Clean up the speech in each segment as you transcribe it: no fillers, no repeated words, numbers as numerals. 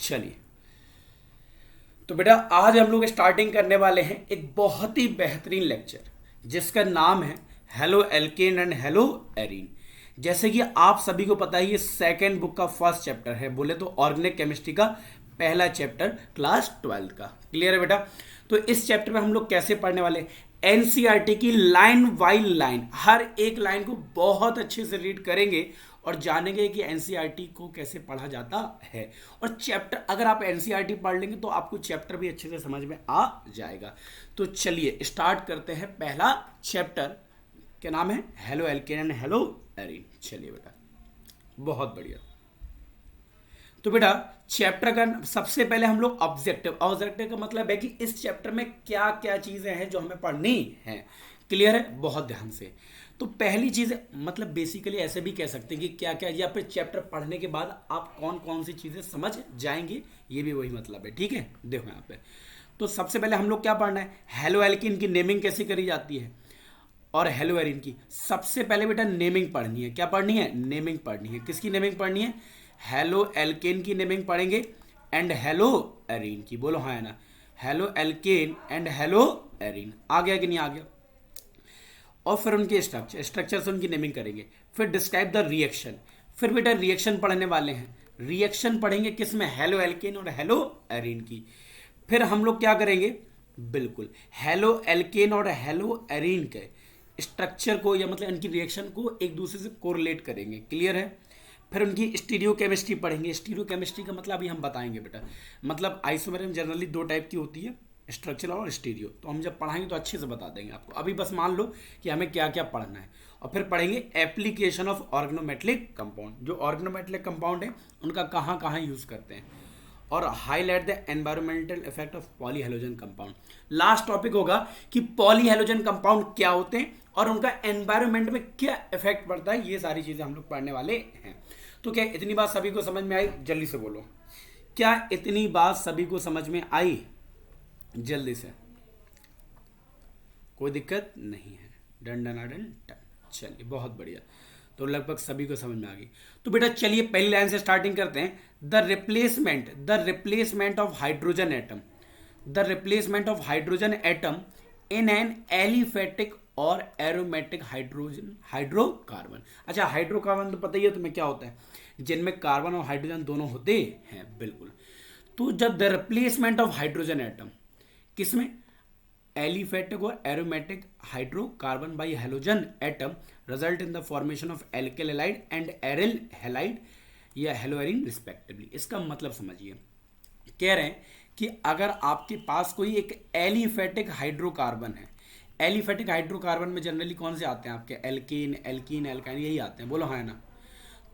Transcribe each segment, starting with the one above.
चलिए, तो बेटा आज हम लोग स्टार्टिंग करने वाले हैं एक बहुत ही बेहतरीन लेक्चर जिसका नाम है haloalkane and hello arene. जैसे कि आप सभी को पता है ये सेकेंड बुक का फर्स्ट चैप्टर है, बोले तो ऑर्गेनिक केमिस्ट्री का पहला चैप्टर क्लास 12 का। क्लियर है बेटा? तो इस चैप्टर में हम लोग कैसे पढ़ने वाले हैं, एनसीईआरटी की लाइन बाय लाइन हर एक लाइन को बहुत अच्छे से रीड करेंगे और जानेंगे कि एनसीईआरटी को कैसे पढ़ा जाता है। और चैप्टर अगर आप एनसीईआरटी पढ़ लेंगे तो आपको चैप्टर भी अच्छे से समझ में आ जाएगा। तो चलिए स्टार्ट करते हैं। पहला चैप्टर क्या नाम है, haloalkane and hello arene. चलिए बेटा, बहुत बढ़िया। तो बेटा चैप्टर का सबसे पहले हम लोग ऑब्जेक्टिव का मतलब है कि इस चैप्टर में क्या क्या चीजें हैं जो हमें पढ़नी है। क्लियर है? बहुत ध्यान से। तो पहली चीज मतलब बेसिकली ऐसे भी कह सकते हैं कि क्या क्या, या फिर चैप्टर पढ़ने के बाद आप कौन कौन सी चीजें समझ जाएंगे, ये भी वही मतलब है। ठीक है, देखो यहाँ पे तो सबसे पहले हम लोग क्या पढ़ना है, हेलो एल्किन की नेमिंग कैसे करी जाती है और हेलो एरीन की। सबसे पहले बेटा नेमिंग पढ़नी है। क्या पढ़नी है? नेमिंग पढ़नी है। किसकी नेमिंग पढ़नी है? हेलो एल्केन की नेमिंग पढ़ेंगे एंड हेलो एरीन की। बोलो हाँ है ना, haloalkane and haloarene. आ गया कि नहीं आ गया? और फिर उनके स्ट्रक्चर से उनकी नेमिंग करेंगे। फिर डिस्क्राइब द रिएक्शन। फिर बेटा रिएक्शन पढ़ने वाले हैं। रिएक्शन पढ़ेंगे किसमें? हेलो एल्केन और हेलो एरीन की। फिर हम लोग क्या करेंगे, बिल्कुल हेलो एल्केन और हेलो एरीन के स्ट्रक्चर को या मतलब इनकी रिएक्शन को एक दूसरे से कोरिलेट करेंगे। क्लियर है? फिर उनकी स्टीरियो केमिस्ट्री पढ़ेंगे। स्टीरियो केमिस्ट्री का मतलब अभी हम बताएंगे बेटा। मतलब आइसोमेर में जनरली दो टाइप की होती है, स्ट्रक्चरल और स्टीरियो। तो हम जब पढ़ाएंगे तो अच्छे से बता देंगे आपको। अभी बस मान लो कि हमें क्या क्या पढ़ना है। और फिर पढ़ेंगे एप्लीकेशन ऑफ ऑर्गेनोमेटलिक कंपाउंड। जो ऑर्गेनोमेटलिक कंपाउंड है उनका कहाँ कहाँ यूज करते हैं। और highlight the environmental effect of polyhalogen compound. Last topic होगा कि पॉलीहेलोजन कंपाउंड क्या होते हैं और उनका एनवायरमेंट में क्या इफेक्ट पड़ता है। ये सारी चीजें हम लोग पढ़ने वाले हैं। तो क्या इतनी बात सभी को समझ में आई? जल्दी से बोलो, क्या इतनी बात सभी को समझ में आई? जल्दी से, कोई दिक्कत नहीं है। Done done done done. चलिए बहुत बढ़िया, तो लगभग सभी को समझ में आ गई। तो बेटा चलिए पहली लाइन से स्टार्टिंग करते हैं। The replacement of hydrogen atom. The replacement of hydrogen atom in an aliphatic और एरोमेटिक हाइड्रोकार्बन। अच्छा, हाइड्रोकार्बन तो पता ही है तुम्हें क्या होता है, जिनमें कार्बन और हाइड्रोजन दोनों होते हैं। बिल्कुल। तो जब the replacement of hydrogen atom किसमें, एलिफेटिक और aromatic hydrocarbon by halogen atom result in the formation of alkyl halide and aryl halide या हेलोएरिन रिस्पेक्टिवली। इसका मतलब समझिए, कह रहे हैं कि अगर आपके पास कोई एक एलिफेटिक हाइड्रोकार्बन है, एलिफेटिक हाइड्रोकार्बन में जनरली कौन से आते हैं आपके, एल्केन, एल्कीन, एल्काइन, यही आते हैं। बोलो हाँ ना।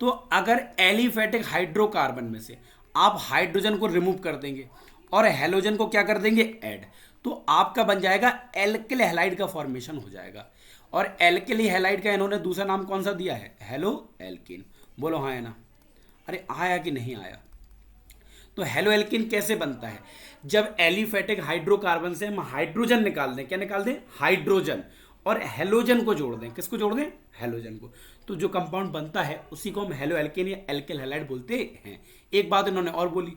तो अगर एलिफेटिक हाइड्रोकार्बन में से आप हाइड्रोजन को रिमूव कर देंगे और हेलोजन को क्या कर देंगे, ऐड, तो आपका बन जाएगा एल्किल हैलाइड का फॉर्मेशन हो जाएगा। और एल्किल हैलाइड का इन्होंने दूसरा नाम कौन सा दिया है, हेलो एल्किन। बोलो हाँ है ना। अरे आया कि नहीं आया? तो हेलो एल्किन कैसे बनता है, जब एलिफेटिक हाइड्रोकार्बन से हम हाइड्रोजन निकाल दें। क्या निकाल दें? हाइड्रोजन। और हेलोजन को जोड़ दें। किसको जोड़ दें? हेलोजन को। तो जो कंपाउंड बनता है उसी को हम हेलो एल्केन या एल्किल हैलाइड बोलते हैं। एक बात इन्होंने और बोली,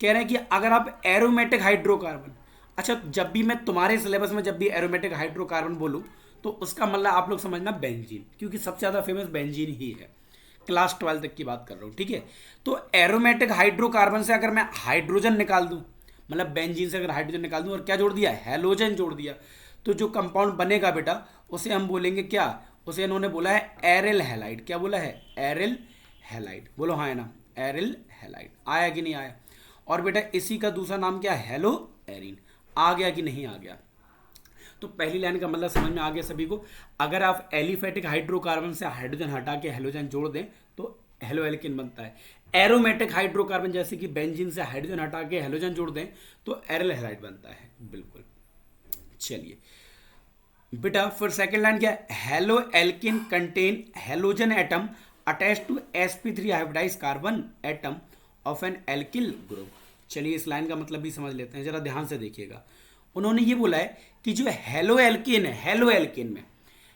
कह रहे हैं कि अगर आप एरोमेटिक हाइड्रोकार्बन, अच्छा जब भी मैं तुम्हारे सिलेबस में जब भी एरोमेटिक हाइड्रोकार्बन बोलूं तो उसका मतलब आप लोग समझना बेंजीन, क्योंकि सबसे ज्यादा फेमस बेंजीन ही है। क्लास 12 तक की बात कर रहा हूं, ठीक है। तो एरोमेटिक हाइड्रोकार्बन से अगर मैं हाइड्रोजन निकाल दूं, मतलब बेंजीन से अगर हाइड्रोजन निकाल दूं और क्या जोड़ दिया, हेलोजन जोड़ दिया, तो जो कंपाउंड बनेगा बेटा उसे हम बोलेंगे क्या, उसे इन्होंने बोला है एरिल हैलाइड। क्या बोला है? Aryl halide. बोलो हाँ है ना, एरिल हैलाइड। आया कि नहीं आया? और बेटा इसी का दूसरा नाम क्या है, हेलो एरीन। आ गया कि नहीं आ गया? तो पहली लाइन का मतलब समझ में आ गया सभी को। अगर आप एलिफेटिक हाइड्रोकार्बन से हाइड्रोजन हटा के हेलोजन जोड़ दें तो हेलो एल्किन बनता है। एरोमेटिक हाइड्रोकार्बन जैसे कि बेंजीन से हाइड्रोजन हटा के हेलोजन जोड़ दें तो एरिल हैलाइड बनता है। बिल्कुल। चलिए बेटा फिर सेकंड लाइन क्या है, haloalkane contain halogen atom attach to sp3 hybridize carbon atom of an alkyl group. चलिए इस लाइन का मतलब भी समझ लेते हैं, जरा ध्यान से देखिएगा। उन्होंने ये बोला है कि जो हेलो एल्केन है, हेलो एल्केन में,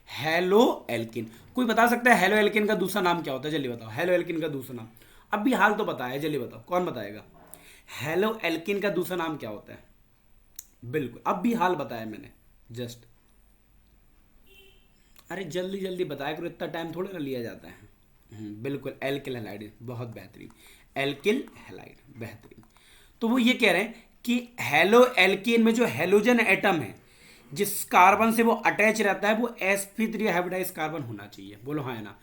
हेलो एल्केन, कोई बता सकता है हेलो एल्केन का दूसरा नाम क्या होता है? जल्दी बताओ, हेलो एल्केन का दूसरा नाम। अब भी हाल तो बताया, जल्दी बताओ कौन बताएगा। हेलो एल्किन का दूसरा नाम क्या होता है? बिल्कुल, अब भी हाल बताया मैंने जस्ट। अरे जल्दी जल्दी बताया करो, इतना टाइम थोड़ा ना लिया जाता है। बिल्कुल, एल्किल हैलाइड, बहुत बेहतरीन। एल्किल हैलाइड, बेहतरीन। तो वो ये कह रहे हैं कि हेलो एल्केन में जो हेलोजन एटम है जिस कार्बन से वो अटैच रहता है वो sp3 हाइब्रिडाइज कार्बन होना चाहिए। बोलो हाँ है ना?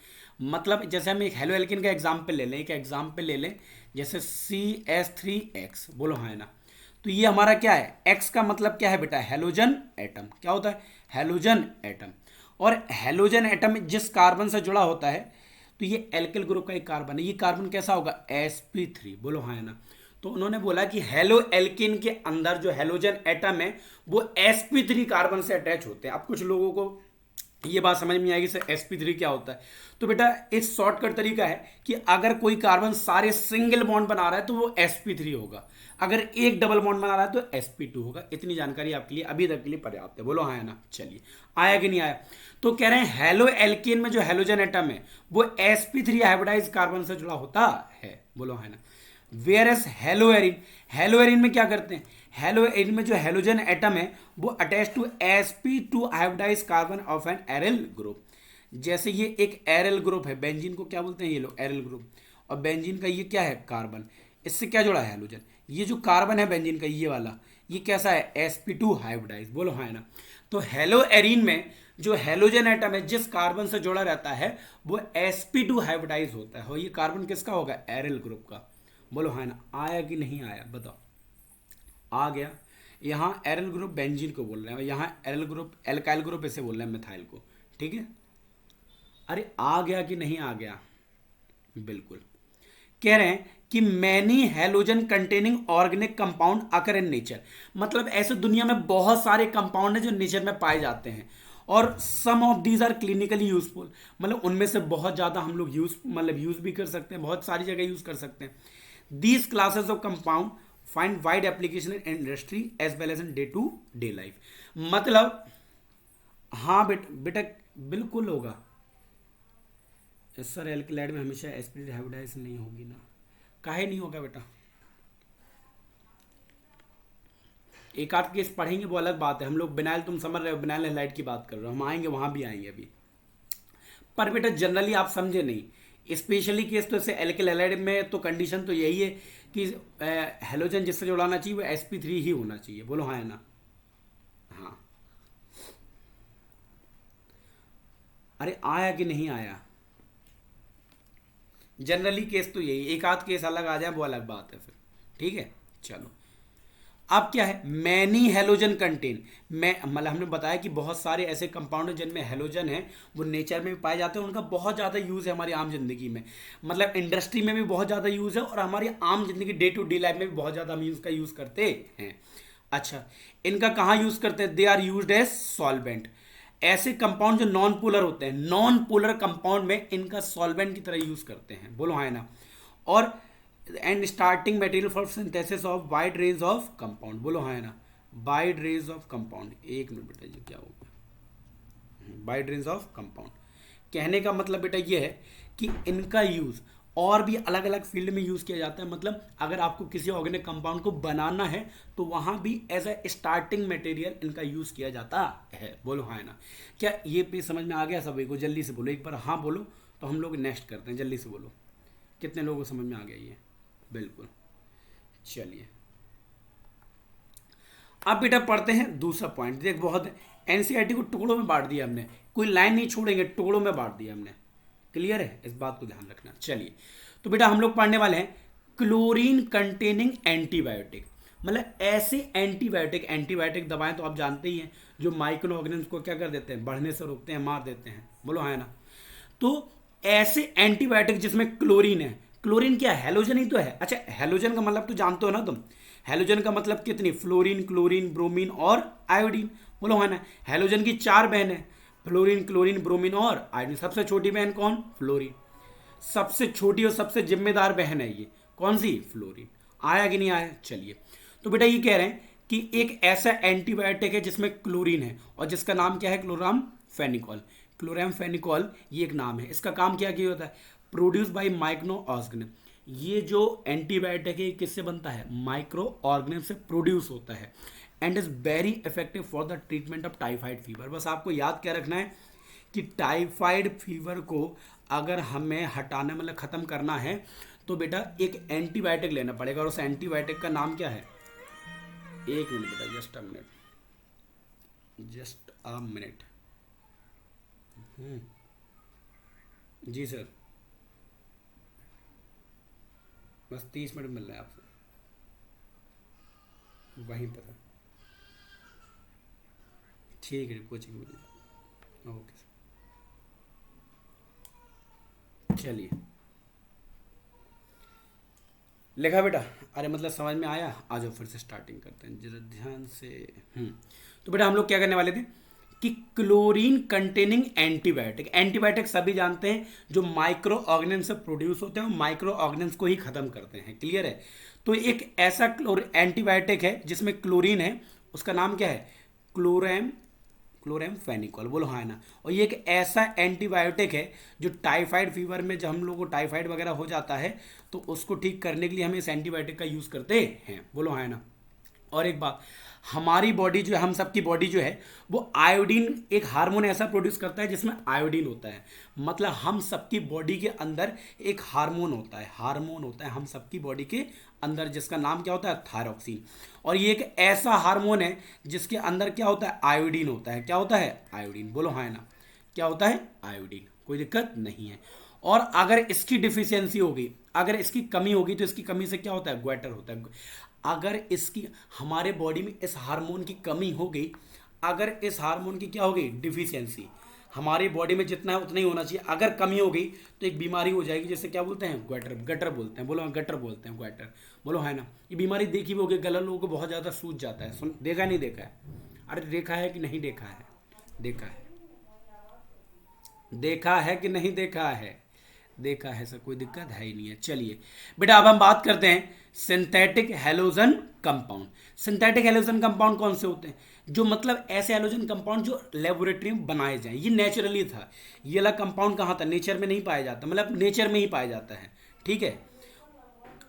मतलब जैसे हम एक हेलो एल्केन का एग्जाम्पल ले लें, एक एग्जाम्पल ले लें जैसे CH3X। बोलो हाँ है ना? तो ये हमारा क्या है? X का मतलब क्या है बेटा? Halogen atom. क्या होता है? Halogen atom. और हेलोजन एटम जिस कार्बन से जुड़ा होता है तो ये एल्किल ग्रुप का एक कार्बन है। ये कार्बन कैसा होगा? sp3। बोलो हाँ है ना? तो उन्होंने बोला कि हेलो एल्किन के अंदर जो हेलोजन एटम है वो sp3 कार्बन से अटैच होते हैं। अब कुछ लोगों को ये बात समझ में आएगी सर sp3 क्या होता है? तो बेटा इस शॉर्टकट तरीका है कि अगर कोई कार्बन सारे सिंगल बॉन्ड बना रहा है तो वो sp3 होगा, अगर एक डबल बॉन्ड बना रहा है तो sp2 होगा। इतनी जानकारी आपके लिए अभी तक के लिए पर्याप्त है। बोलो हाँ है ना? चलिए, आया कि नहीं आया? तो कह रहे हैं हेलो एल्केन में जो हेलोजन एटम है वो sp3 हाइब्रिडाइज कार्बन से जुड़ा होता है। बोलो हाँ है ना? Whereas haloarene, hello Erin में क्या करते हैं? हेलो एरिन में जो हेलोजन एटम है वो attach to sp2 hybridize carbon of an aryl group. जैसे ये एक एरिल ग्रुप है, बेंजीन को क्या बोलते हैं ये लोग? Aryl group. और बेंजीन का ये क्या है? कार्बन। इससे क्या जुड़ा है? हेलोजन। ये जो कार्बन है बेंजीन का ये वाला, ये कैसा है? sp2 hybridise. बोलो हाँ है ना? तो हेलो एरिन में जो हेलोजन एटम है जिस कार्बन से जुड़ा रहता है वो sp2 हाइब्रिडाइज होता है। और ये कार्बन किसका होगा? एरिल ग्रुप का। बोलो हाँ ना? आया कि नहीं आया बताओ? आ गया। यहाँ एरिल ग्रुप बेंजीन को बोल रहे हैं, यहाँ एरिल ग्रुप एल्काइल ग्रुप इसे बोल रहे हैं मिथाइल को। ठीक है? अरे आ गया कि नहीं आ गया? बिल्कुल। कह रहे हैं कि many halogen containing organic compound occur in nature. मतलब ऐसे दुनिया में बहुत सारे कंपाउंड हैं जो नेचर में पाए जाते हैं और some of these are clinically useful. मतलब उनमें से बहुत ज़्यादा हम लोग यूज भी कर सकते हैं, बहुत सारी जगह यूज कर सकते हैं। These classes of compound find wide application in industry as well as in day to day life. मतलब हाँ बेटा बिल्कुल होगा सर। एल्किलाइड में हमेशा sp3 हाइब्रिडाइज नहीं होगी ना? काहे नहीं होगा बेटा? एक आध केस पढ़ेंगे वो अलग बात है। हम लोग बिनाइल, तुम समझ रहे हो, बिनाइल हेलाइड की बात कर रहे हो, हम आएंगे वहां भी आएंगे अभी। पर बेटा जनरली आप समझे नहीं, स्पेशली केस तो ऐसे एल्किल हेलाइड में तो कंडीशन तो यही है कि हेलोजन जिससे जुड़ाना चाहिए वो sp3 ही होना चाहिए। बोलो हाँ है ना? हाँ। अरे आया कि नहीं आया? जनरली केस तो यही, एक आध केस अलग आ जाए वो अलग बात है फिर। ठीक है? चलो, अब क्या है? मैनी हेलोजन कंटेन, मैं मतलब हमने बताया कि बहुत सारे ऐसे कंपाउंड हैं जिनमें हेलोजन है, वो नेचर में भी पाए जाते हैं, उनका बहुत ज़्यादा यूज़ है हमारी आम जिंदगी में। मतलब इंडस्ट्री में भी बहुत ज़्यादा यूज़ है और हमारी आम जिंदगी डे टू डे लाइफ में भी बहुत ज़्यादा हम इसका यूज़ करते हैं। अच्छा, इनका कहाँ यूज़ करते हैं? They are use as solvent. ऐसे कंपाउंड जो नॉन पोलर होते हैं, नॉन पोलर कंपाउंड में इनका सॉल्वेंट की तरह यूज़ करते हैं। बोलो हाँ है ना? और and starting material for synthesis of wide range of compound. बोलो हाँ है ना? Wide range of compound. एक मिनट बेटा, ये क्या हो गया? वाइड रेंज ऑफ कंपाउंड कहने का मतलब बेटा ये है कि इनका यूज और भी अलग अलग फील्ड में यूज किया जाता है। मतलब अगर आपको किसी ऑर्गेनिक कंपाउंड को बनाना है तो वहां भी एज ए स्टार्टिंग मटेरियल इनका यूज किया जाता है। बोलो हाँ है ना? क्या ये पे समझ में आ गया सभी को? जल्दी से बोलो, एक बार हाँ बोलो तो हम लोग नेक्स्ट करते हैं। जल्दी से बोलो, कितने लोगों को समझ में आ गया ये? बिल्कुल। चलिए, अब बेटा पढ़ते हैं दूसरा पॉइंट। देख बहुत एनसीईआरटी को टुकड़ों में बांट दिया हमने, कोई लाइन नहीं छोड़ेंगे, टुकड़ों में बांट दिया हमने। क्लियर है? इस बात को ध्यान रखना। चलिए, तो बेटा हम लोग पढ़ने वाले हैं क्लोरीन कंटेनिंग एंटीबायोटिक। मतलब ऐसे एंटीबायोटिक, एंटीबायोटिक दवाएं तो आप जानते ही हैं जो माइक्रो ऑर्गेनिज्म को क्या कर देते हैं? बढ़ने से रोकते हैं, मार देते हैं। बोलो हाँ है ना? तो ऐसे एंटीबायोटिक जिसमें क्लोरीन है, क्लोरीन क्या है? हेलोजन ही तो है। अच्छा, हेलोजन का मतलब तो जानते हो ना तुम? हेलोजन का मतलब कितनी? फ्लोरीन, क्लोरीन, ब्रोमीन और आयोडीन। बोलो है ना? हेलोजन की 4 बहन है, फ्लोरीन, क्लोरीन, ब्रोमीन और आयोडीन। सबसे छोटी बहन कौन? फ्लोरीन। सबसे छोटी और सबसे जिम्मेदार बहन है ये कौन सी? फ्लोरीन। आया कि नहीं आया? चलिए, तो बेटा ये कह रहे हैं कि एक ऐसा एंटीबायोटिक है जिसमें क्लोरीन है और जिसका नाम क्या है? क्लोराम फेनिकॉल। क्लोराम फेनिकॉल ये एक नाम है। इसका काम क्या किया होता है? Produce by micro organism. ये जो एंटीबायोटिक है ये किससे बनता है? माइक्रो ऑर्गेनिज्म से प्रोड्यूस होता है and is very effective for the treatment of typhoid fever. बस आपको याद क्या रखना है कि टाइफाइड फीवर को अगर हमें हटाना मतलब ख़त्म करना है तो बेटा एक एंटीबायोटिक लेना पड़ेगा, और उस एंटीबायोटिक का नाम क्या है? एक मिनट बेटा, just a minute, just a minute. जी सर, बस 30 मिनट मिल रहे हैं आपसे वहीं पर है। ठीक है, कोचिंग मिल, ओके सर, चलिए। लिखा बेटा? अरे मतलब समझ में आया? आ जाओ फिर से स्टार्टिंग करते हैं जरा ध्यान से। तो बेटा हम लोग क्या करने वाले थे कि क्लोरीन कंटेनिंग एंटीबायोटिक, एंटीबायोटिक सभी जानते हैं जो माइक्रो ऑर्गेनिज्म से प्रोड्यूस होते हैं, माइक्रो ऑर्गेनिज्म को ही खत्म करते हैं, क्लियर है? तो एक ऐसा एंटीबायोटिक है जिसमें क्लोरीन है, उसका नाम क्या है? क्लोरैम, क्लोरेमफेनिकॉल, बोलो हाँ है ना। और ये एक ऐसा एंटीबायोटिक है जो टाइफाइड फीवर में, जब हम लोग को टाइफाइड वगैरह हो जाता है तो उसको ठीक करने के लिए हम इस एंटीबायोटिक का यूज़ करते हैं, बोलो हाँ है ना। और एक बात, हमारी बॉडी जो है, हम सबकी बॉडी जो है वो आयोडीन, एक हार्मोन ऐसा प्रोड्यूस करता है जिसमें आयोडीन होता है। मतलब हम सबकी बॉडी के अंदर एक हार्मोन होता है, हार्मोन होता है हम सबकी बॉडी के अंदर, जिसका नाम क्या होता है? थायरॉक्सिन। और ये एक ऐसा हार्मोन है जिसके अंदर क्या होता है? आयोडीन होता है। क्या होता है? आयोडीन, बोलो हाँ है ना। क्या होता है? आयोडीन, कोई दिक्कत नहीं है। और अगर इसकी डिफिशियंसी होगी, अगर इसकी कमी होगी, तो इसकी कमी से क्या होता है? ग्वेटर होता है। अगर इसकी, हमारे बॉडी में इस हार्मोन की कमी हो गई, अगर इस हार्मोन की क्या हो गई? डिफिशियंसी, हमारी बॉडी में जितना है उतना ही होना चाहिए, अगर कमी हो गई तो एक बीमारी हो जाएगी, जैसे क्या बोलते हैं? ग्वेटर, गटर बोलते हैं, बोलो हाँ, गटर बोलते हैं, ग्वेटर, बोलो है ना। ये बीमारी देखी भी होगी, गला लोगों को बहुत ज़्यादा सूज जाता है, सुन, देखा नहीं देखा है? अरे देखा है कि नहीं देखा है? देखा है, देखा है कि नहीं देखा है? देखा है सर, कोई दिक्कत है ही नहीं है। चलिए बेटा अब हम बात करते हैं synthetic halogen compound. Synthetic halogen compound कौन से होते हैं? जो मतलब ऐसे हेलोजन कंपाउंड जो लेबोरेटरी में बनाए जाएं। ये नेचुरली था, ये वाला कंपाउंड कहाँ था? नेचर में नहीं पाया जाता, मतलब नेचर में ही पाया जाता है, ठीक है।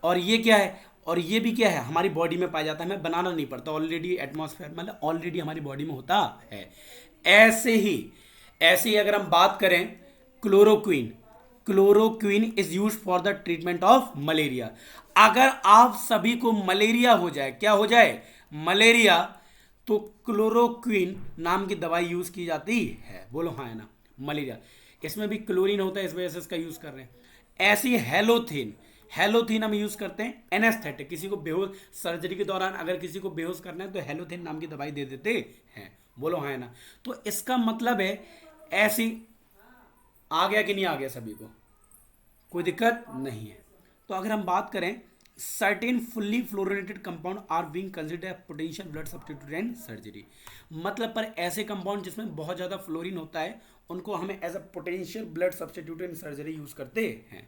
और ये क्या है? और ये भी क्या है? हमारी बॉडी में पाया जाता है, हमें बनाना नहीं पड़ता, ऑलरेडी एटमॉस्फेयर मतलब ऑलरेडी हमारी बॉडी में होता है। ऐसे ही, ऐसे ही अगर हम बात करें chloroquine, chloroquine is use for the treatment of malaria. अगर आप सभी को मलेरिया हो जाए, क्या हो जाए? मलेरिया, तो क्लोरोक्वीन नाम की दवाई यूज की जाती है, बोलो हाँ है ना। मलेरिया, इसमें भी क्लोरीन होता है, इस वजह से इसका यूज कर रहे हैं। ऐसी हेलोथीन, हेलोथीन हम यूज करते हैं एनेस्थेटिक, किसी को बेहोश, सर्जरी के दौरान अगर किसी को बेहोश करना है तो हेलोथीन नाम की दवाई दे देते हैं, बोलो हाँ है ना। तो इसका मतलब है ऐसी, आ गया कि नहीं आ गया सभी को? कोई दिक्कत नहीं है। तो अगर हम बात करें, certain fully fluorinated compound are being considered potential blood substitute in surgery. मतलब पर ऐसे कंपाउंड जिसमें बहुत ज़्यादा फ्लोरीन होता है उनको हमें as a potential blood substitute in surgery use करते हैं।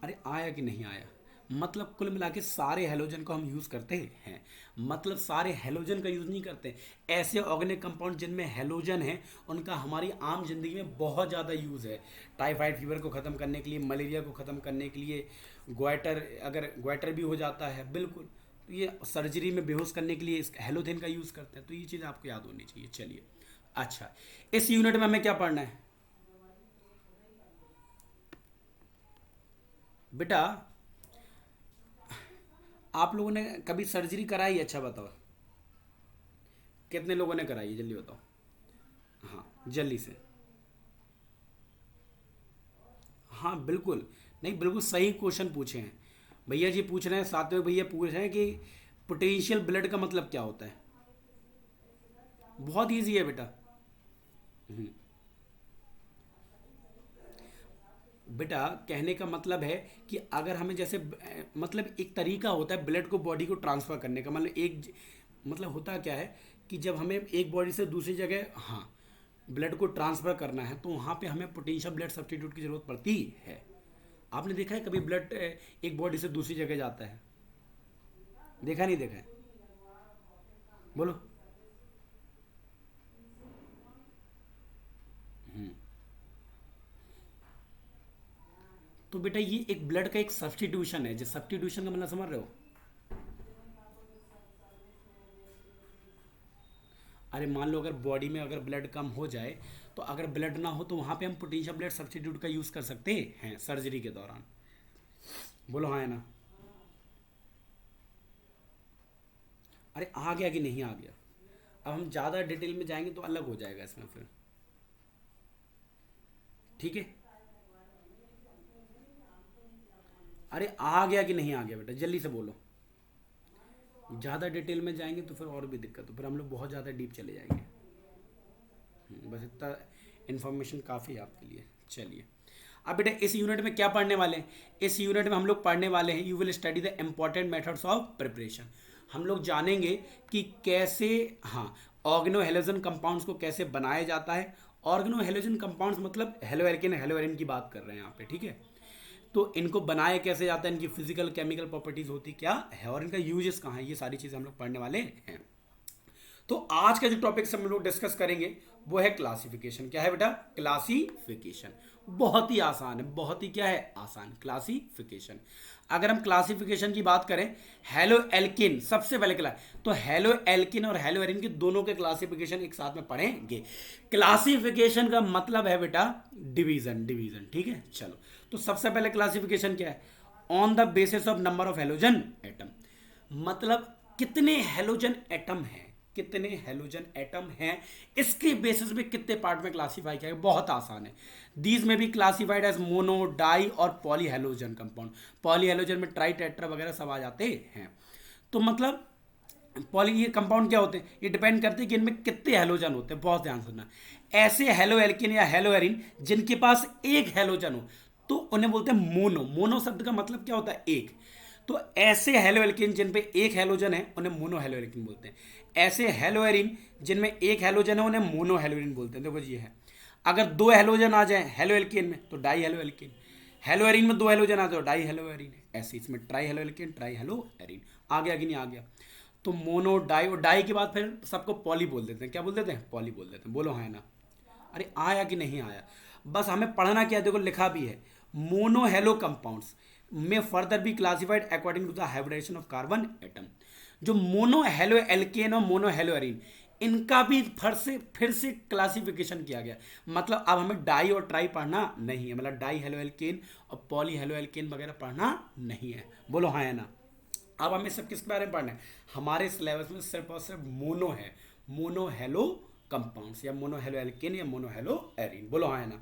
अरे आया कि नहीं आया? मतलब कुल मिला के सारे हेलोजन को हम यूज़ करते हैं, मतलब सारे हेलोजन का यूज़ नहीं करते। ऐसे ऑर्गेनिक कंपाउंड जिनमें हेलोजन है उनका हमारी आम जिंदगी में बहुत ज़्यादा यूज़ है। टाइफाइड फीवर को ख़त्म करने के लिए, मलेरिया को ख़त्म करने के लिए, ग्वाइटर, अगर ग्वाइटर भी हो जाता है बिल्कुल, तो ये सर्जरी में बेहोश करने के लिए इस हेलोजन का यूज़ करते हैं। तो ये चीज़ आपको याद होनी चाहिए। चलिए अच्छा, इस यूनिट में हमें क्या पढ़ना है बेटा? आप लोगों ने कभी सर्जरी कराई? अच्छा बताओ, कितने लोगों ने कराई है, जल्दी बताओ। हाँ जल्दी से। हाँ बिल्कुल, नहीं बिल्कुल सही क्वेश्चन पूछे हैं भैया जी। पूछ रहे हैं, साथ में भैया पूछ रहे हैं कि पोटेंशियल ब्लड का मतलब क्या होता है। बहुत ईजी है बेटा। बेटा कहने का मतलब है कि अगर हमें जैसे मतलब एक तरीका होता है ब्लड को बॉडी को ट्रांसफ़र करने का, मतलब मतलब होता क्या है कि जब हमें एक बॉडी से दूसरी जगह, हाँ, ब्लड को ट्रांसफ़र करना है तो वहाँ पे हमें पोटेंशियल ब्लड सब्स्टिट्यूट की ज़रूरत पड़ती है। आपने देखा है कभी ब्लड एक बॉडी से दूसरी जगह जाता है? देखा नहीं देखा है? बोलो। तो बेटा ये एक ब्लड का एक सब्स्टिट्यूशन है, जो सब्स्टिट्यूशन का मतलब समझ रहे हो। अरे मान लो अगर बॉडी में अगर ब्लड कम हो जाए, तो अगर ब्लड ना हो तो वहां पे हम पोटेंशियल ब्लड सब्स्टिट्यूट का यूज कर सकते हैं सर्जरी के दौरान। बोलो हाँ है ना। अरे आ गया कि नहीं आ गया। अब हम ज़्यादा डिटेल में जाएंगे तो अलग हो जाएगा इसमें फिर, ठीक है। अरे आ गया कि नहीं आ गया बेटा, जल्दी से बोलो। ज़्यादा डिटेल में जाएंगे तो फिर और भी दिक्कत हो, फिर हम लोग बहुत ज़्यादा डीप चले जाएंगे। बस इतना इन्फॉर्मेशन काफ़ी है आपके लिए। चलिए अब बेटा इस यूनिट में क्या पढ़ने वाले हैं, इस यूनिट में हम लोग पढ़ने वाले हैं you will study the important methods of preparation. हम लोग जानेंगे कि कैसे, हाँ, ऑर्गेनोहेलोजन कंपाउंड्स को कैसे बनाया जाता है। ऑर्गेनोहेलोजन कंपाउंड्स मतलब हेलोएल्केन हेलोएरिन की बात कर रहे हैं यहाँ पे, ठीक है। तो इनको बनाया कैसे जाता है, इनकी फिजिकल केमिकल प्रॉपर्टीज होती क्या है और इनका यूजेस कहाँ है, ये सारी चीज़ें हम लोग पढ़ने वाले हैं। तो आज का जो टॉपिक हम लोग डिस्कस करेंगे वो है क्लासिफिकेशन। क्या है बेटा, क्लासिफिकेशन। बहुत ही आसान है, बहुत ही क्या है, आसान। क्लासिफिकेशन, अगर हम क्लासिफिकेशन की बात करें, हेलो एल्किन सबसे पहले तो हेलो एल्किन और हेलो एरिन के दोनों के क्लासिफिकेशन एक साथ में पढ़ेंगे। क्लासिफिकेशन का मतलब है बेटा डिवीजन, डिवीजन, ठीक है। चलो तो सबसे पहले क्लासिफिकेशन क्या है, on the basis of number of halogen atom, मतलब कितने हेलोजन एटम हैं, कितने हेलोजन एटम हैं, इसके बेसिस पे कितने पार्ट में क्लासिफाई किया है। बहुत आसान है। दीज में भी क्लासिफाइड एज मोनो, डाई और poly halogen compound. Poly halogen में ट्राई, टेट्रा वगैरह सब आ जाते हैं। तो मतलब पॉली ये कंपाउंड क्या होते हैं, ये डिपेंड करते हैं कि इनमें कितने हेलोजन होते हैं। बहुत ध्यान सुनना, ऐसे हेलो एल्किन या हेलो एरिन जिनके पास एक हेलोजन हो तो उन्हें बोलते हैं मोनो। मोनो शब्द का मतलब क्या होता है, एक। तो ऐसे हेलो एल्किन जिन पे एक हेलोजन है उन्हें मोनो हेलो एल्किन बोलते हैं। ऐसे हेलो एरिन जिनमें एक हेलोजन है उन्हें मोनो हेलो एरिन बोलते हैं। देखो जी है, अगर दो हेलोजन आ जाए हेलो एल्किन में तो di halo alkane, halo Erin में दो हेलोजन आ जाए तो डाई हेलो एरिन। ऐसे इसमें try haloalkane, try haloarene. आ गया कि नहीं आ गया। तो मोनो, डाई, और डाई के बाद फिर सबको पॉली बोल देते हैं। क्या बोल देते हैं, पॉली बोल देते हैं। बोलो हाँ है ना। अरे आया कि नहीं आया, बस हमें पढ़ना क्या है, देखो लिखा भी है, मोनो हेलो कंपाउंड्स में further be classified according to the hybridization of carbon atom. जो मोनो हेलो एल्केन और मोनो हेलो एरिन, इनका भी फिर से क्लासिफिकेशन किया गया। मतलब अब हमें डाई और ट्राई पढ़ना नहीं है, मतलब डाई हेलो एल्केन और पॉली हेलो एल्केन वगैरह पढ़ना नहीं है। बोलो हाँ है ना। अब हमें सब किसके बारे में पढ़ना है, हमारे सिलेबस में सिर्फ और सिर्फ मोनो है, मोनो हेलो कंपाउंड्स या मोनो हेलो एल्केन या मोनो हेलो एरिन। बोलो हाँ है ना।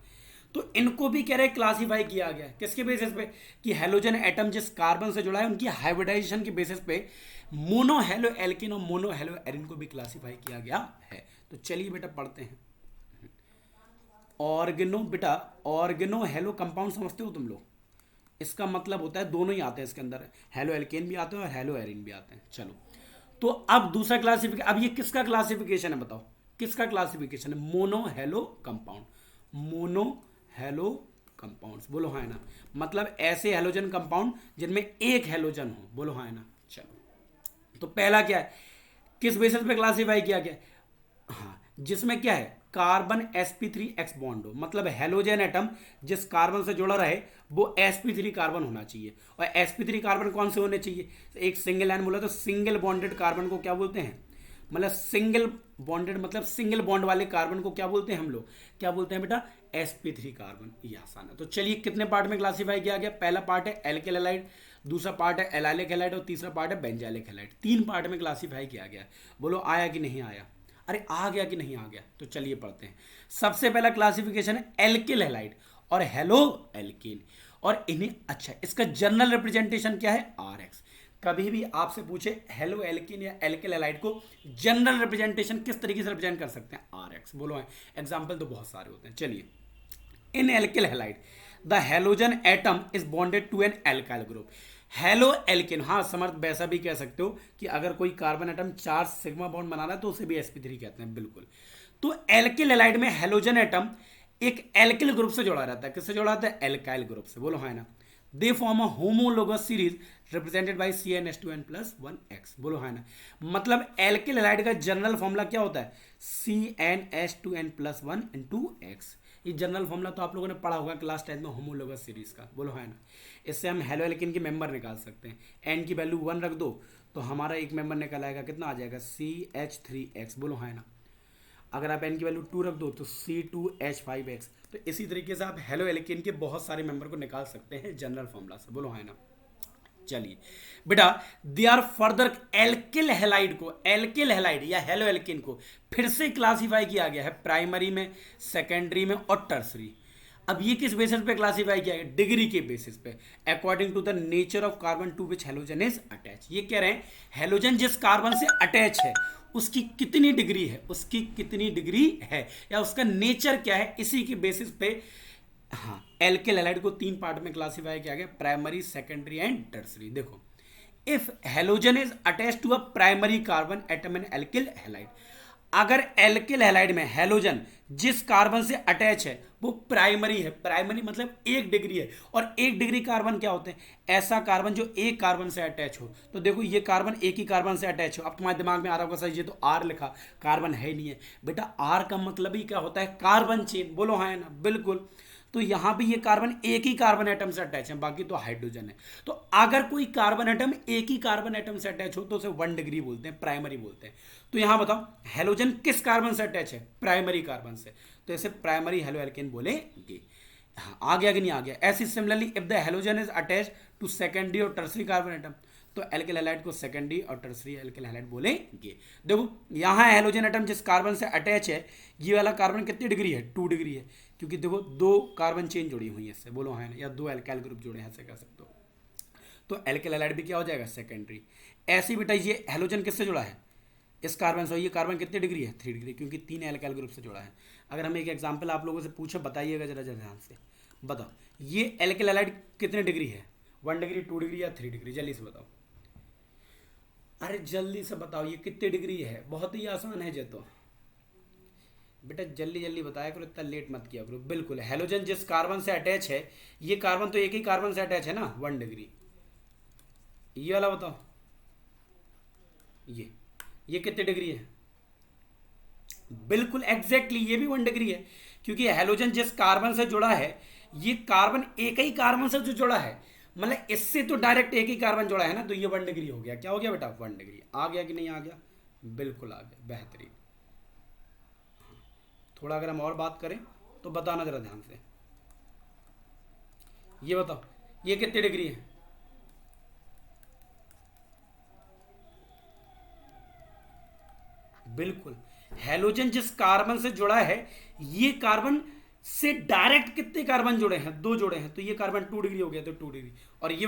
तो इनको भी कह रहे क्लासिफाई किया गया किसके बेसिस पे, कि हेलोजन एटम जिस कार्बन से जुड़ा है उनकी हाइब्रिडाइजेशन के बेसिस पे मोनो हेलो एल्किन और मोनो हेलो एरिन को भी क्लासिफाई किया गया है। तो चलिए बेटा पढ़ते हैं। ऑर्गेनो, बेटा ऑर्गेनो हेलो कंपाउंड समझते हो तुम लोग, इसका मतलब होता है दोनों ही आते हैं इसके अंदर, हेलो एल्केन भी आते हैं और हेलो एरिन भी आते हैं। चलो तो अब दूसरा क्लासिफिकेशन, अब ये किसका क्लासिफिकेशन है बताओ, किसका क्लासिफिकेशन है, mono hello compound, mono halo compounds. बोलो हाँ है ना, मतलब ऐसे हेलोजन कंपाउंड जिनमें एक हेलोजन हो। बोलो हाँ है ना। चलो तो पहला क्या है, किस बेसिस पे क्लासिफाई किया गया, हाँ, जिसमें क्या है कार्बन sp3 बॉन्ड हो, मतलब हेलोजन एटम जिस कार्बन से जुड़ा रहे वो sp3 कार्बन होना चाहिए। और sp3 कार्बन कौन से होने चाहिए, एक सिंगल लाइन बोला तो सिंगल बॉन्डेड कार्बन को क्या बोलते हैं, मतलब सिंगल बॉन्डेड मतलब सिंगल बॉन्ड वाले कार्बन को क्या बोलते हैं हम लोग, क्या बोलते हैं बेटा, sp3 कार्बन। ये आसान है। तो चलिए कितने पार्ट में क्लासिफाई किया गया, पहला पार्ट है एल्किल हैलाइड, दूसरा पार्ट है एलाइलिक हैलाइड और तीसरा पार्ट है बेंजाइलिक हैलाइड। तीन पार्ट में क्लासिफाई किया गया। बोलो आया कि नहीं आया, अरे आ गया कि नहीं आ गया। तो चलिए पढ़ते हैं। सबसे पहला क्लासिफिकेशन है एल्किल हैलाइड और हेलो एल्कीन, और इन्हें, अच्छा इसका जनरल रिप्रेजेंटेशन क्या है, RX। कभी भी आपसे पूछे हेलो एल्कीन या एल्किल हैलाइड को जनरल रिप्रेजेंटेशन किस तरीके से रिप्रेजेंट कर सकते हैं, RX। बोलो है, एग्जाम्पल तो बहुत सारे होते हैं। चलिए, in alkyl halide the halogen atom is bonded to an alkyl group. Haloalkane, हाँ समर्थ वैसा भी कह सकते हो कि अगर कोई कार्बन एटम 4 सिग्मा बॉन्ड बना रहा है तो उसे भी sp3 कहते हैं, बिल्कुल। तो एल्किल हैलाइड में हेलोजन एटम एक एल्किल ग्रुप से जुड़ा रहता है, किससे जुड़ा रहता है, एल्काइल ग्रुप से। बोलो हाँ ना। They form a homologous series represented by CnH2n+1x। बोलो हाँ ना। मतलब एल्किल हैलाइड का जनरल फॉर्मूला क्या होता है, CnH2n+1 x। ये जनरल फॉर्मूला तो आप लोगों ने पढ़ा होगा क्लास 10 में होमोलोगस सीरीज का, बोलो है ना। इससे हम हेलो एल्केन के मेंबर निकाल सकते हैं। एन की वैल्यू 1 रख दो तो हमारा एक मेंबर निकल आएगा, कितना आ जाएगा CH3X, बोलो है ना। अगर आप एन की वैल्यू 2 रख दो तो C2H5X। तो इसी तरीके से आप हेलो एल्केन के बहुत सारे मेंबर को निकाल सकते हैं जनरल फॉर्मूला से, बोलो है ना। चलिए बेटा, they are further alkyl halide को, एल्किल हैलाइड या हेलो एल्किन को फिर से क्लासिफाई किया गया है प्राइमरी में, सेकेंडरी में और टर्सरी। अब ये किस बेसिस पे क्लासिफाई किया गया? डिग्री के बेसिस पे, according to the nature of carbon to which halogen is attach. ये कह रहे हैं हेलोजन जिस कार्बन से अटैच है उसकी कितनी डिग्री है, उसकी कितनी डिग्री है या उसका नेचर क्या है, इसी के बेसिस पे हाँ एल्किल हैलाइड को 3 पार्ट में क्लासिफाई किया गया, प्राइमरी, सेकेंडरी एंड टर्सरी। देखो, if halogen is attach to a primary carbon atom in alkyl halide, अगर एल्किल हैलाइड में हेलोजन जिस कार्बन से अटैच है वो प्राइमरी है, प्राइमरी मतलब 1 डिग्री है, और 1 डिग्री कार्बन क्या होते हैं? ऐसा कार्बन जो एक कार्बन से अटैच हो। तो देखो ये कार्बन एक ही कार्बन से अटैच हो। अब तुम्हारे दिमाग में आ रहा होगा सर ये तो आर लिखा, कार्बन है नहीं है। बेटा आर का मतलब ही क्या होता है? कार्बन चेन, बोलो हाँ ना, बिल्कुल। तो यहां पे ये कार्बन एक ही कार्बन एटम से अटैच है, बाकी तो हाइड्रोजन है। तो अगर कोई कार्बन एटम एक ही कार्बन एटम से अटैच हो तो उसे 1 डिग्री बोलते हैं, प्राइमरी बोलते हैं। तो यहां बताओ हेलोजन किस कार्बन से अटैच है? प्राइमरी कार्बन से, तो इसे प्राइमरी हेलो एल्केन बोलेंगे। हाँ, आ गया कि नहीं आ गया? ऐसी similarly if the halogen is attach to secondary और टर्सरी कार्बन एटम, तो एल्किल हैलाइड को सेकेंडरी और टर्सरी एल्किल हैलाइड बोलेंगे। देखो यहाँ हेलोजन एटम जिस कार्बन से अटैच है, ये वाला कार्बन कितनी डिग्री है? 2 डिग्री है, क्योंकि देखो 2 कार्बन चेन जुड़ी हुई है इससे, बोलो है ना, या 2 एल्काइल ग्रुप जुड़े हैं, ऐसे कह सकते हो। तो एल्किल हैलाइड भी क्या हो जाएगा? सेकेंडरी। ऐसे ही बेटा ये हेलोजन किससे जुड़ा है? इस कार्बन से। ये कार्बन कितनी डिग्री है? 3 डिग्री, क्योंकि 3 एल्काइल ग्रुप से जुड़ा है। अगर हम एक एग्जाम्पल आप लोगों से पूछे, बताइएगा जरा जरा ध्यान से, बताओ ये एल्किल हैलाइड कितने डिग्री है? 1 डिग्री, 2 डिग्री या 3 डिग्री? जल्दी से बताओ, अरे जल्दी से बताओ ये कितनी डिग्री है? बहुत ही आसान है ये तो, बेटा जल्दी जल्दी बताया करो, इतना लेट मत किया करो। बिल्कुल, हेलोजन जिस कार्बन से अटैच है, ये कार्बन तो एक ही कार्बन से अटैच है ना, 1 डिग्री। ये वाला बताओ, ये कितने डिग्री है? बिल्कुल एग्जैक्टली, ये भी 1 डिग्री है, क्योंकि हेलोजन जिस कार्बन से जुड़ा है, ये कार्बन एक ही कार्बन से जो जुड़ा है, मतलब इससे तो डायरेक्ट एक ही कार्बन जुड़ा है ना, तो ये 1 डिग्री हो गया। क्या हो गया बेटा? 1 डिग्री। आ गया कि नहीं आ गया? बिल्कुल आ गया, बेहतरीन। थोड़ा अगर हम और बात करें तो बताना जरा ध्यान से, ये बताओ ये कितनी डिग्री है? बिल्कुल, हेलोजन जिस कार्बन से जुड़ा है, ये कार्बन से डायरेक्ट कितने कार्बन जुड़े हैं? 2 जुड़े हैं, तो ये कार्बन 2 डिग्री हो गया, तो 2 डिग्री। और ये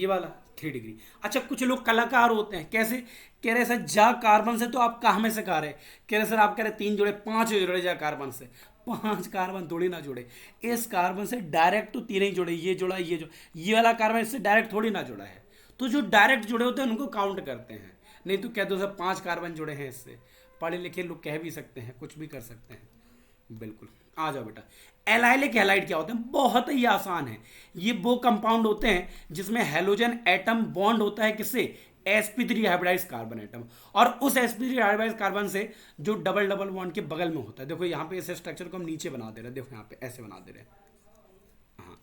वाला 3 डिग्री। अच्छा, कुछ लोग कलाकार होते हैं, कैसे? कह रहे सर जा कार्बन से तो आप कहाँ में से कह रहे? कह रहे सर आप कह रहे 3 जुड़े, 5 जुड़े जा कार्बन से। 5 कार्बन थोड़ी ना जुड़े, इस कार्बन से डायरेक्ट तो 3 ही जुड़े, ये जुड़ा, ये वाला कार्बन इससे डायरेक्ट थोड़ी ना जुड़ा है। तो जो डायरेक्ट जुड़े होते हैं उनको काउंट करते हैं, नहीं तो कह दो सर 5 कार्बन जुड़े हैं इससे। पढ़े लिखे लोग कह भी सकते हैं, कुछ भी कर सकते हैं। बिल्कुल, आ जाओ बेटा। एलाइलिक हैलाइड क्या होते हैं? बहुत ही आसान है। ये वो कंपाउंड होते हैं जिसमें हेलोजन एटम बॉन्ड होता है किससे? sp3 हाइब्रिडाइज कार्बन एटम, और उस sp3 हाइब्रिडाइज कार्बन से जो डबल डबल बॉन्ड के बगल में होता है। देखो यहाँ पे इस स्ट्रक्चर को हम नीचे बना दे रहे हैं, देखो यहाँ पे ऐसे बना दे रहे हैं, हाँ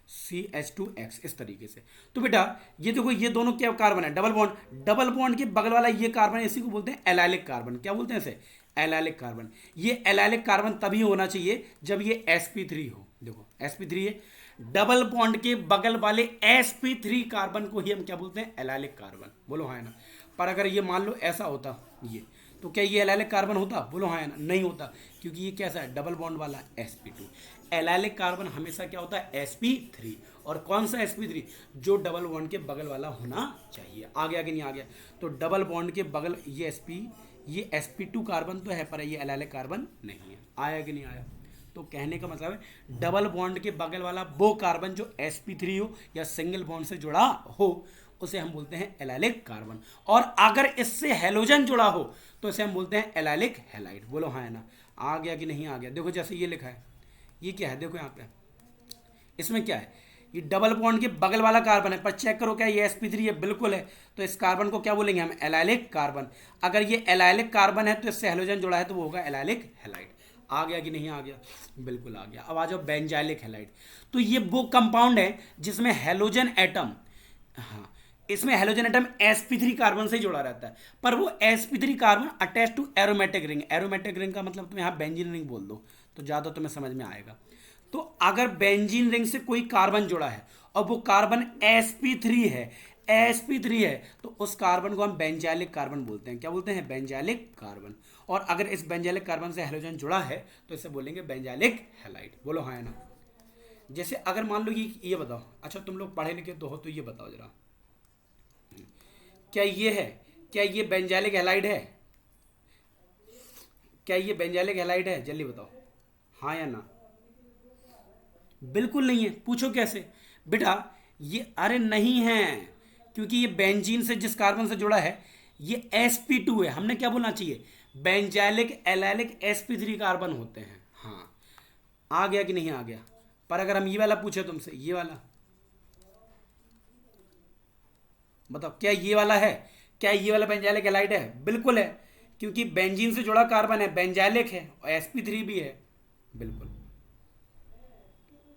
CH2X इस तरीके से। तो बेटा ये देखो, ये दोनों क्या कार्बन है? Double bond. डबल बॉन्ड के बगल वाला ये कार्बन, इसी को बोलते हैं एलाइलिक कार्बन। क्या बोलते हैं इसे? Allylic carbon. ये एलाइलिक कार्बन तभी होना चाहिए जब ये sp3 हो। देखो sp3 है, डबल बॉन्ड के बगल वाले sp3 कार्बन को ही हम क्या बोलते हैं? Allylic carbon. बोलो हाँ ना। पर अगर ये मान लो ऐसा होता ये, तो क्या ये एलाइलिक कार्बन होता? बोलो हाँ ना, नहीं होता, क्योंकि ये कैसा है? डबल बॉन्ड वाला sp2। एलाइलिक कार्बन हमेशा क्या होता है? sp3। और कौन सा sp3? जो डबल बॉन्ड के बगल वाला होना चाहिए। आ गया कि नहीं आ गया? तो डबल बॉन्ड के बगल ये sp2 कार्बन तो है, पर ये एलाइलिक कार्बन नहीं है। आया कि नहीं आया? तो कहने का मतलब है डबल बॉन्ड के बगल वाला वो कार्बन जो sp3 हो या सिंगल बॉन्ड से जुड़ा हो, उसे हम बोलते हैं एलाइलिक कार्बन। और अगर इससे हेलोजन जुड़ा हो तो इसे हम बोलते हैं एलाइलिक हैलाइड। बोलो हाँ है ना। आ गया कि नहीं आ गया? देखो जैसे ये लिखा है, ये क्या है? देखो यहाँ पे इसमें क्या है? ये डबल बॉन्ड के बगल वाला कार्बन है, पर चेक करो क्या ये sp3 है? बिल्कुल है। तो इस कार्बन को क्या बोलेंगे हम? Allylic carbon. अगर ये एलाइलिक कार्बन है तो इससे हेलोजन जुड़ा है तो वो होगा एलाइलिक हैलाइड। आ गया कि नहीं आ गया? बिल्कुल आ गया। अब आ जाओ बेंजाइलिक हैलाइड। तो ये वो कंपाउंड है जिसमें हेलोजन एटम, हाँ, इसमें हेलोजन एटम sp3 कार्बन से जुड़ा रहता है, पर वो sp3 carbon attach to aromatic ring. Aromatic ring का मतलब तुम यहाँ बेंजीन रिंग बोल दो तो ज़्यादा तुम्हें समझ में आएगा। तो अगर बेंजीन रिंग से कोई कार्बन जुड़ा है और वो कार्बन sp3 है, sp3 है, तो उस कार्बन को हम बेंजाइलिक कार्बन बोलते हैं। क्या बोलते हैं? Benzylic carbon. और अगर इस बेंजाइलिक कार्बन से हेलोजन जुड़ा है तो इसे बोलेंगे बेंजाइलिक हैलाइड। बोलो हाँ या ना? जैसे अगर मान लो ये बताओ, अच्छा तुम लोग पढ़े लिखे तो हो, तो ये बताओ जरा, क्या ये है, क्या ये बेंजाइलिक हैलाइड है? क्या ये बेंजाइलिक हैलाइड है? जल्दी बताओ हाँ या ना? बिल्कुल नहीं है। पूछो कैसे? बेटा ये, अरे नहीं है, क्योंकि ये बेंजीन से जिस कार्बन से जुड़ा है ये sp2 है। हमने क्या बोलना चाहिए? बेंजाइलिक एलाइलिक sp3 कार्बन होते हैं। हाँ, आ गया कि नहीं आ गया? पर अगर हम ये वाला पूछे तुमसे, ये वाला बताओ, क्या ये वाला है? क्या ये वाला बेंजाइलिक हैलाइड है? बिल्कुल है, क्योंकि बेंजीन से जुड़ा कार्बन है, बेंजाइलिक है और sp3 भी है। बिल्कुल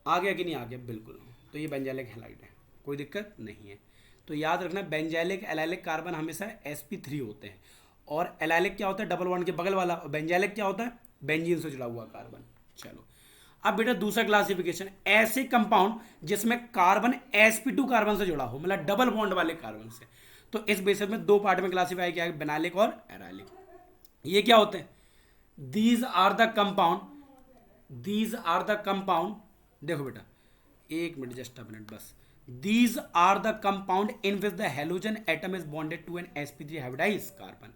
आ गया कि नहीं आ गया? बिल्कुल। तो ये बेंजाइलिक हैलाइड है, कोई दिक्कत नहीं है। तो याद रखना, बेंजाइलिक एलाइलिक कार्बन हमेशा sp3 होते हैं, और एलाइलिक क्या होता है? डबल बॉन्ड के बगल वाला। और बेंजाइलिक क्या होता है? बेंजीन से जुड़ा हुआ कार्बन। चलो अब बेटा दूसरा क्लासिफिकेशन, ऐसे कंपाउंड जिसमें कार्बन sp2 कार्बन से जुड़ा हो, मतलब डबल बॉन्ड वाले कार्बन से। तो इस बेसिस में दो पार्ट में क्लासिफाई किया गया, बेनालिक और एराइलिक। ये क्या होते हैं? These are the compound, these are the compound, देखो बेटा एक मिनट, जस्ट अ मिनट बस। These are the compound in which the halogen atom is bonded to an sp3 hybridized carbon.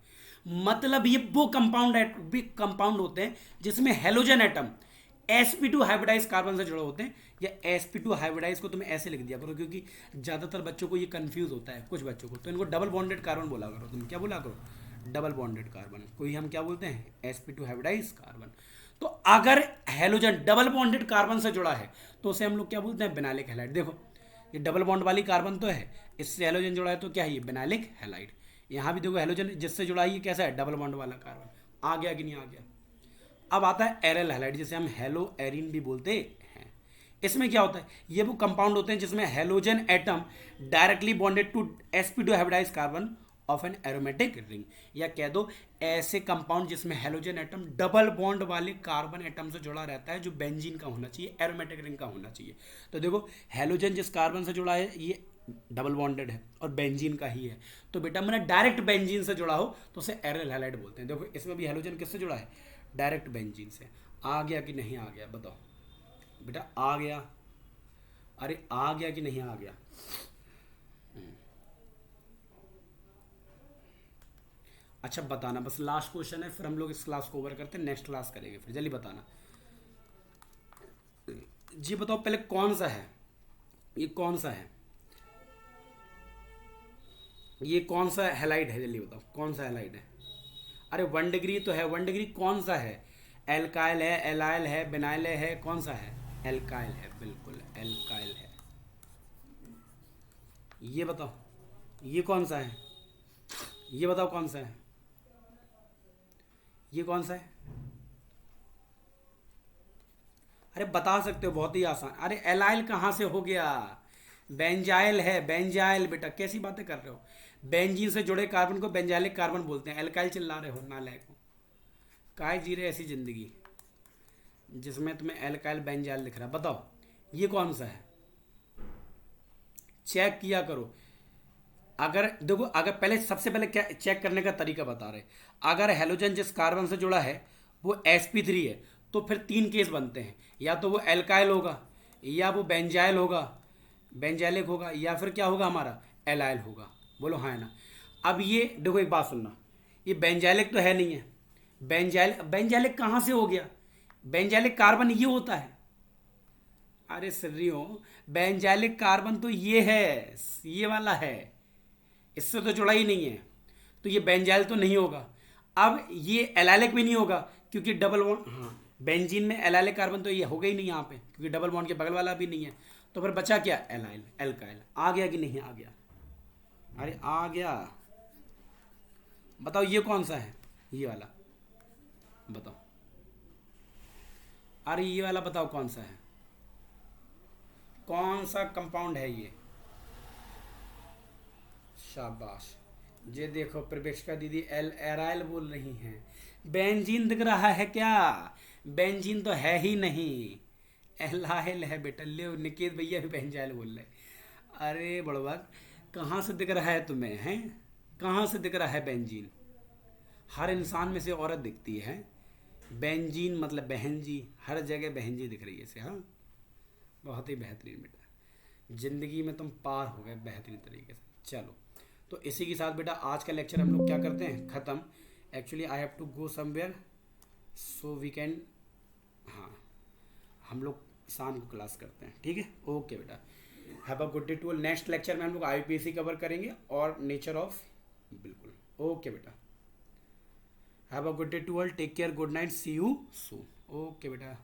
मतलब ये वो कंपाउंड होते हैं जिसमें halogen atom sp2 hybridize carbon से जुड़े होते हैं। या sp2 हाइब्रिडाइज को तुम्हें ऐसे लिख दिया करो, क्योंकि ज्यादातर बच्चों को ये कंफ्यूज होता है, कुछ बच्चों को, तो इनको डबल बॉन्डेड कार्बन बोला करो। तुम क्या बोला करो? Double bonded carbon. कोई हम क्या बोलते हैं? sp2 hybridize carbon. तो अगर हेलोजन डबल बॉन्डेड कार्बन से जुड़ा है तो उसे हम लोग क्या बोलते हैं? बेनालिक हैलाइड। देखो ये डबल बॉन्ड वाली कार्बन तो है, इससे हेलोजन जुड़ा है तो क्या है? ये बेनालिक हैलाइड। यहाँ भी देखो हेलोजन जिससे जुड़ा है ये कैसा है? डबल बॉन्ड वाला कार्बन। आ गया कि नहीं आ गया? अब आता है एरल हैलाइड, जिसे हम हेलो एरिन भी बोलते हैं। इसमें क्या होता है? ये वो कंपाउंड होते हैं जिसमें halogen atom directly bonded to sp2 hybridized carbon of an aromatic ring. या कह दो ऐसे कंपाउंड जिसमें हेलोजन एटम डबल बॉन्ड वाले कार्बन एटम से जुड़ा रहता है, जो बेंजीन का होना चाहिए, एरोमेटिक रिंग का होना चाहिए। तो देखो हेलोजन जिस कार्बन से जुड़ा है ये डबल बॉन्डेड है और बेंजीन का ही है, तो बेटा मैंने डायरेक्ट बेंजीन से जुड़ा हो तो उसे एरल हैलाइड बोलते हैं। देखो इसमें भी हेलोजन किससे जुड़ा है? डायरेक्ट बेंजीन से। आ गया कि नहीं आ गया? बताओ बेटा, आ गया? अरे आ गया कि नहीं आ गया? अच्छा बताना, बस लास्ट क्वेश्चन है, फिर हम लोग इस क्लास को ओवर करते हैं, नेक्स्ट क्लास करेंगे, फिर जल्दी बताना। जी बताओ पहले कौन सा है? ये कौन सा है? ये कौन सा हैलाइड है? जल्दी बताओ कौन सा हैलाइड है? अरे 1 डिग्री तो है। 1 डिग्री कौन सा है? एल्काइल है, एलाइल है, बेनाइल है, कौन सा है? एल्काइल है, बिल्कुल एल्काइल है। ये बताओ ये कौन सा है? ये बताओ कौन सा है? ये कौन सा है? अरे बता सकते हो, बहुत ही आसान। अरे एलाइल कहाँ से हो गया? बेंजाइल है, बेंजाइल। बेटा कैसी बातें कर रहे हो? बेंजीन से जुड़े कार्बन को बेंजाइलिक कार्बन बोलते हैं। एल्काइल चिल्ला रहे हो नालायक को? काय जी रहे ऐसी जिंदगी जिसमें तुम्हें एल्काइल बेंजाइल लिख रहा है? बताओ ये कौन सा है? चेक किया करो। अगर देखो, अगर पहले सबसे पहले क्या चेक करने का तरीका बता रहे, अगर हेलोजन जिस कार्बन से जुड़ा है वो sp3 है तो फिर 3 केस बनते हैं, या तो वो एल्काइल होगा, या वो बेंजाइल होगा, बेंजाइलिक होगा, या फिर क्या होगा हमारा? एलाइल होगा। बोलो हाँ है ना? अब ये देखो एक बात सुनना, ये बेंजाइलिक तो है नहीं है। बेंजाइलिक कहाँ से हो गया? बेंजाइलिक कार्बन ये होता है। अरे सर्रियों, बेंजाइलिक कार्बन तो ये है, ये वाला है, इससे तो जुड़ा ही नहीं है, तो ये बेंजाइल तो नहीं होगा। अब ये एलाइलिक भी नहीं होगा, क्योंकि डबल बॉन्ड, हाँ बेंजीन में एलाइलिक कार्बन तो ये हो गई नहीं यहाँ पे, क्योंकि डबल बॉन्ड के बगल वाला भी नहीं है। तो फिर बचा क्या? Allyl, alkyl. आ गया कि नहीं आ गया? अरे आ गया। बताओ ये कौन सा है? ये वाला बताओ। अरे ये वाला बताओ कौन सा है, कौन सा कंपाउंड है ये? शाबाश। ये देखो प्रवेशिका दीदी एल एराइल बोल रही हैं। बेंजीन दिख रहा है क्या? बेंजीन तो है ही नहीं, एलाइल है बेटा। ले निकेत भैया भी बेंजाइल बोल रहे। अरे बड़वा, कहाँ से दिख रहा है तुम्हें, हैं? कहाँ से दिख रहा है बेंजीन? हर इंसान में से औरत दिखती है। बेंजीन मतलब बहन जी, हर जगह बहन जी दिख रही है इसे। हाँ, बहुत ही बेहतरीन बेटा, ज़िंदगी में तुम पार हो गए बेहतरीन तरीके से। चलो, तो इसी के साथ बेटा आज का लेक्चर हम लोग क्या करते हैं, ख़त्म। Actually I have to go somewhere, so we can, हाँ, हम लोग शाम को क्लास करते हैं, ठीक है? ओके बेटा, have a good day too. Next lecture में हम लोग आईपीएससी कवर करेंगे और नेचर ऑफ, बिल्कुल। ओके बेटा, have a good day to all, take care, good night, see you soon. Okay बेटा।